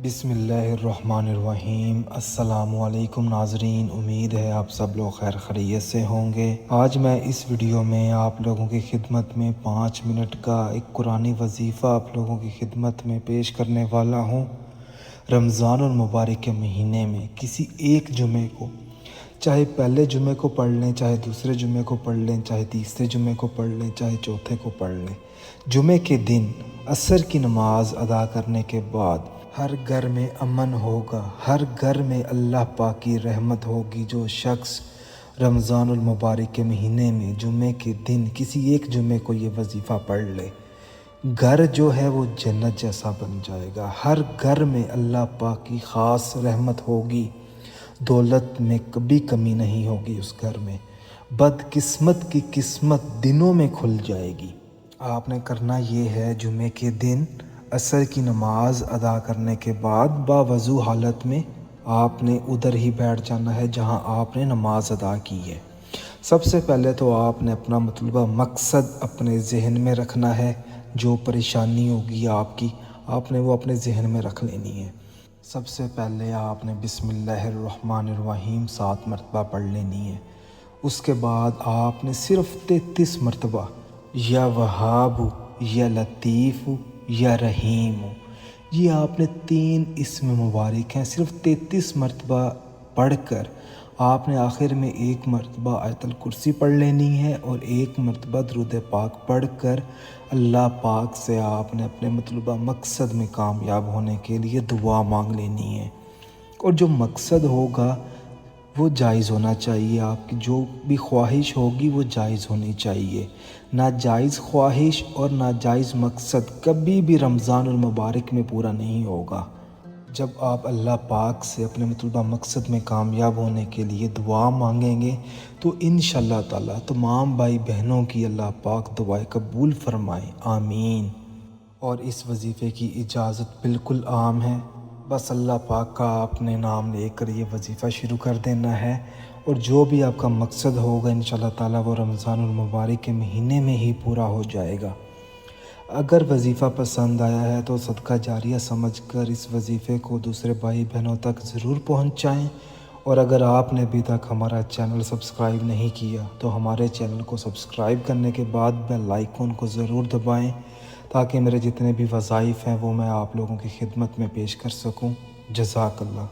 بسم اللہ الرحمن الرحیم۔ السلام علیکم ناظرین، امید ہے آپ سب لوگ خیر خیریت سے ہوں گے۔ آج میں اس ویڈیو میں آپ لوگوں کی خدمت میں 5 منٹ کا ایک قرآنی وظیفہ آپ لوگوں کی خدمت میں پیش کرنے والا ہوں۔ رمضان المبارک کے مہینے میں کسی ایک جمعے کو، چاہے پہلے جمعے کو پڑھ لیں، چاہے دوسرے جمعے کو پڑھ لیں، چاہے تیسرے جمعے کو پڑھ لیں، چاہے چوتھے کو پڑھ لیں، جمعے کے دن عصر کی نماز ادا کرنے کے بعد ہر گھر میں امن ہوگا، ہر گھر میں اللہ پاک کی رحمت ہوگی۔ جو شخص رمضان المبارک کے مہینے میں جمعے کے دن کسی ایک جمعے کو یہ وظیفہ پڑھ لے، گھر جو ہے وہ جنت جیسا بن جائے گا۔ ہر گھر میں اللہ پاک کی خاص رحمت ہوگی، دولت میں کبھی کمی نہیں ہوگی اس گھر میں۔ بدقسمت کی قسمت دنوں میں کھل جائے گی۔ آپ نے کرنا یہ ہے، جمعے کے دن عصر کی نماز ادا کرنے کے بعد باوضو حالت میں آپ نے ادھر ہی بیٹھ جانا ہے جہاں آپ نے نماز ادا کی ہے۔ سب سے پہلے تو آپ نے اپنا مطلوبہ مقصد اپنے ذہن میں رکھنا ہے۔ جو پریشانی ہوگی آپ نے وہ اپنے ذہن میں رکھ لینی ہے۔ سب سے پہلے آپ نے بسم اللہ الرحمن الرحیم 7 مرتبہ پڑھ لینی ہے۔ اس کے بعد آپ نے صرف 33 مرتبہ یا وہاب، یا لطیف، یا رحیم، یہ آپ نے 3 اسم مبارک ہیں، صرف 33 مرتبہ پڑھ کر آپ نے آخر میں 1 مرتبہ آیت الکرسی پڑھ لینی ہے، اور 1 مرتبہ درود پاک پڑھ کر اللہ پاک سے آپ نے اپنے مطلوبہ مقصد میں کامیاب ہونے کے لیے دعا مانگ لینی ہے۔ اور جو مقصد ہوگا وہ جائز ہونا چاہیے، آپ کی جو بھی خواہش ہوگی وہ جائز ہونی چاہیے۔ ناجائز خواہش اور ناجائز مقصد کبھی بھی رمضان المبارک میں پورا نہیں ہوگا۔ جب آپ اللہ پاک سے اپنے مطلوبہ مقصد میں کامیاب ہونے کے لیے دعا مانگیں گے تو انشاءاللہ تعالی تمام بھائی بہنوں کی اللہ پاک دعائیں قبول فرمائے، آمین۔ اور اس وظیفے کی اجازت بالکل عام ہے، بس اللہ پاک کا آپ نے نام لے کر یہ وظیفہ شروع کر دینا ہے، اور جو بھی آپ کا مقصد ہوگا انشاءاللہ تعالی وہ رمضان المبارک کے مہینے میں ہی پورا ہو جائے گا۔ اگر وظیفہ پسند آیا ہے تو صدقہ جاریہ سمجھ کر اس وظیفے کو دوسرے بھائی بہنوں تک ضرور پہنچائیں، اور اگر آپ نے ابھی تک ہمارا چینل سبسکرائب نہیں کیا تو ہمارے چینل کو سبسکرائب کرنے کے بعد بیل آئیکن کو ضرور دبائیں، تاکہ میرے جتنے بھی وظائف ہیں وہ میں آپ لوگوں کی خدمت میں پیش کر سکوں۔ جزاک اللہ۔